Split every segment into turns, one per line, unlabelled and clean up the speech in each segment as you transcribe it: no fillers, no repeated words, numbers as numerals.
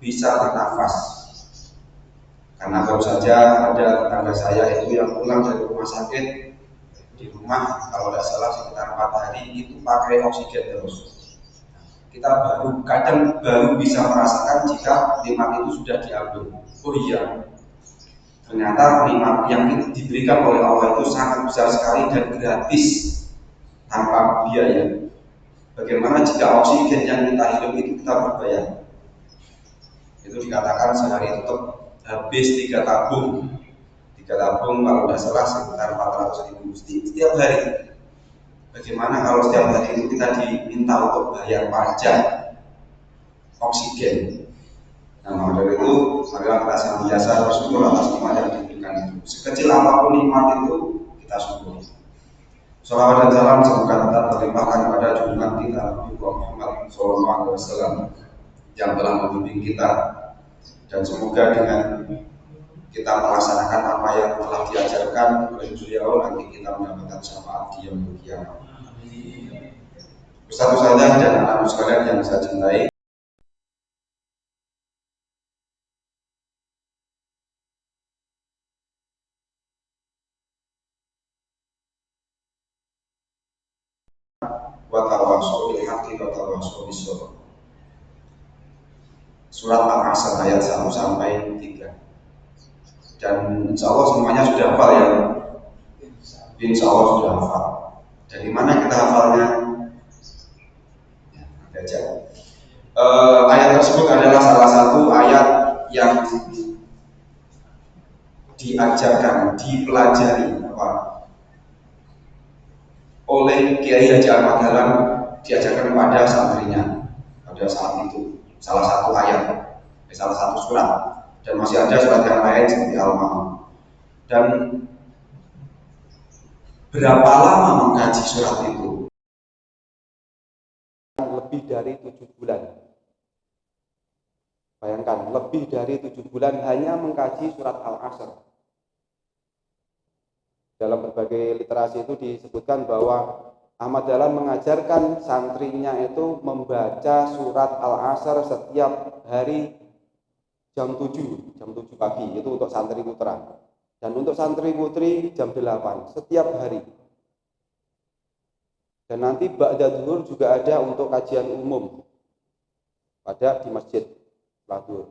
bisa bernafas. Karena baru saja ada tetangga saya itu yang pulang dari rumah sakit, di rumah kalau tidak salah sekitar 4 hari itu pakai oksigen terus. Kita kadang baru bisa merasakan jika nikmat itu sudah diambil. Oh iya, ternyata nikmat yang diberikan oleh Allah itu sangat besar sekali dan gratis tanpa biaya. Bagaimana jika oksigen yang kita hidup itu kita berbayar? Itu dikatakan sehari tetap habis 3 tabung. 3 tabung kalau tidak salah sekitar 400.000 setiap hari. Bagaimana kalau setiap hari itu kita diminta untuk bayar pajak oksigen? Nah, maka dari itu marilah kita senantiasa bersyukur atas nikmat yang diberikan itu. Sekecil apapun nikmat itu kita syukuri. Salawat dan salam semoga tetap terlimpahkan kepada junjungan kita Nabi Muhammad SAW yang telah membimbing kita, dan semoga dengan kita melaksanakan apa yang telah diajarkan oleh beliau nanti kita mendapatkan syafaat di yaumul qiyamah. Ustaz Ustazah dan anak-anak sekalian yang saya cintai, wa tawassaw bil haqqi wa tawassaw bis sabr. Surat Al-Asr ayat 1 sampai 3. Dan insya Allah semuanya sudah hafal ya. Insya Allah sudah hafal. Dari mana kita hafalnya? Ya, ayat tersebut adalah salah satu ayat yang diajarkan, dipelajari oleh Kiai Haji Ahmad Dahlan, diajarkan kepada santrinya pada saat itu. Salah satu ayat, salah satu surat, dan masih ada surat yang lain seperti Al-Ma'un. Dan berapa lama mengkaji surat itu? Lebih dari 7 bulan. Bayangkan, lebih dari 7 bulan hanya mengkaji surat Al-Asr. Dalam berbagai literasi itu disebutkan bahwa Ahmad Dahlan mengajarkan santrinya itu membaca surat Al-Asr setiap hari jam 7 pagi, itu untuk santri putra. Dan untuk santri putri jam 8 setiap hari. Dan nanti ba'da zuhur juga ada untuk kajian umum di masjid setelah zuhur.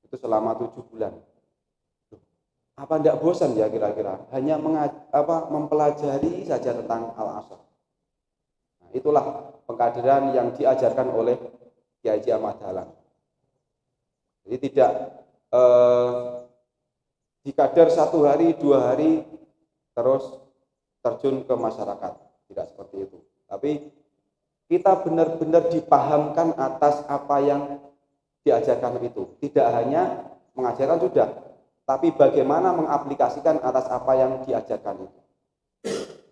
Itu selama 7 bulan. Apa tidak bosan ya kira-kira? Hanya mempelajari saja tentang Al-Asr. Nah, itulah pengkaderan yang diajarkan oleh Kiai Haji Ahmad Dahlan. Jadi tidak dikader 1 hari, 2 hari terus terjun ke masyarakat. Tidak seperti itu. Tapi kita benar-benar dipahamkan atas apa yang diajarkan itu. Tidak hanya mengajarkan sudah, tapi bagaimana mengaplikasikan atas apa yang diajarkan itu.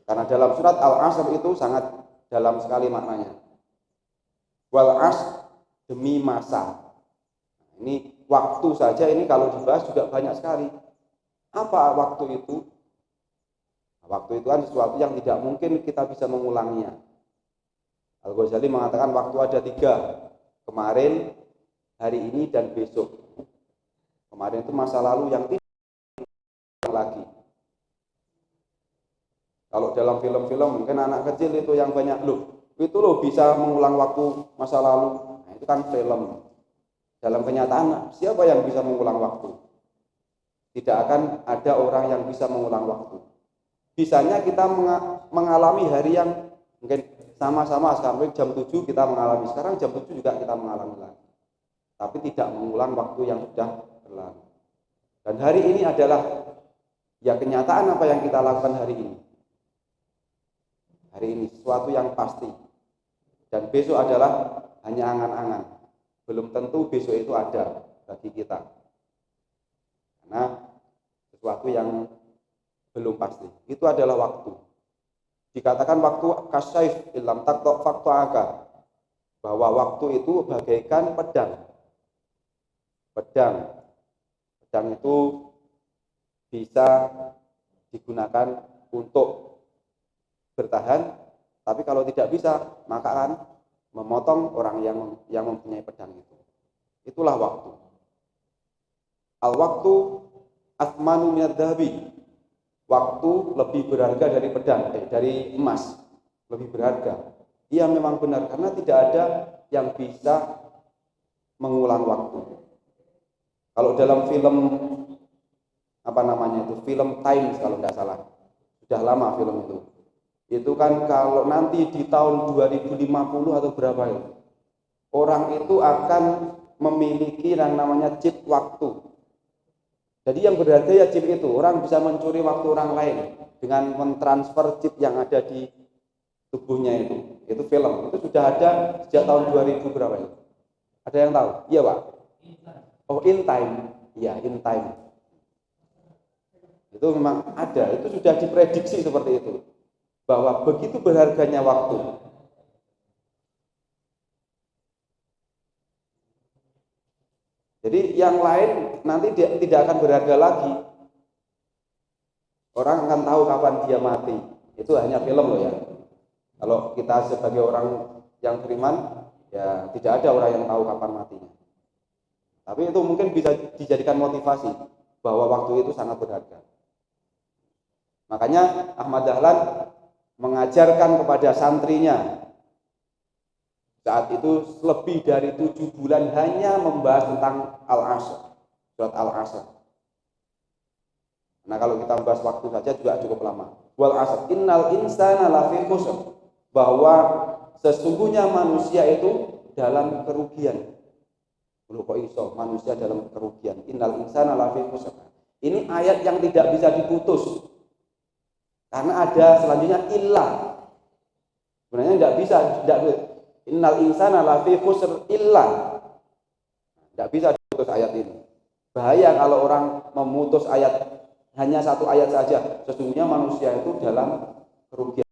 Karena dalam surat Al-Asr itu sangat dalam sekali maknanya. Wal asr, demi masa. Ini waktu saja, ini kalau dibahas juga banyak sekali. Apa waktu itu? Waktu itu kan sesuatu yang tidak mungkin kita bisa mengulanginya. Al-Ghazali mengatakan waktu ada 3. Kemarin, hari ini, dan besok. Kemarin itu masa lalu yang tidak lagi. Kalau dalam film-film mungkin anak kecil itu yang banyak itu bisa mengulang waktu masa lalu. Nah, itu kan film. Dalam kenyataan siapa yang bisa mengulang waktu? Tidak akan ada orang yang bisa mengulang waktu. Bisanya kita mengalami hari yang mungkin sama-sama sampai jam 7 kita mengalami. Sekarang jam 7 juga kita mengalami lagi. Tapi tidak mengulang waktu yang sudah berlalu. Dan hari ini adalah ya kenyataan apa yang kita lakukan hari ini. Hari ini sesuatu yang pasti. Dan besok adalah hanya angan-angan. Belum tentu besok itu ada bagi kita. Karena sesuatu yang belum pasti. Itu adalah waktu. Dikatakan waktu kasyaf ilam taktok faktu aga. Bahwa waktu itu bagaikan pedang. Pedang itu bisa digunakan untuk bertahan, tapi kalau tidak bisa, maka akan memotong orang yang mempunyai pedang itu. Itulah waktu. Al-waktu athmanu minadz-dzahabi. Waktu lebih berharga dari pedang, dari emas, lebih berharga. Iya memang benar, karena tidak ada yang bisa mengulang waktu. Kalau dalam film apa namanya itu, film Time kalau tidak salah, sudah lama film itu kan kalau nanti di tahun 2050 atau berapa itu, orang itu akan memiliki yang namanya chip waktu. Jadi yang berharga ya chip itu, orang bisa mencuri waktu orang lain dengan mentransfer chip yang ada di tubuhnya itu. Itu film, itu sudah ada sejak tahun 2000 berapa itu? Ada yang tahu? Iya Pak? Oh In Time, ya In Time. Itu memang ada, itu sudah diprediksi seperti itu. Bahwa begitu berharganya waktu. Jadi yang lain nanti tidak akan berharga lagi. Orang akan tahu kapan dia mati. Itu hanya film loh ya. Kalau kita sebagai orang yang beriman, ya tidak ada orang yang tahu kapan matinya. Tapi itu mungkin bisa dijadikan motivasi bahwa waktu itu sangat berharga. Makanya Ahmad Dahlan mengajarkan kepada santrinya saat itu lebih dari 7 bulan hanya membahas tentang Al-Asr, surat Al-Asr. Nah kalau kita bahas waktu saja juga cukup lama. Wal asr innal insana lafi khusr, bahwa sesungguhnya manusia itu dalam kerugian. Loh kok iso manusia dalam kerugian? Innal insana lafi khusr. Ini ayat yang tidak bisa diputus. Karena ada selanjutnya illa. Sebenarnya tidak bisa, innal insana lafi khusr illa. Tidak bisa diputus ayat ini. Bahaya kalau orang memutus ayat hanya satu ayat saja. Sesungguhnya manusia itu dalam kerugian.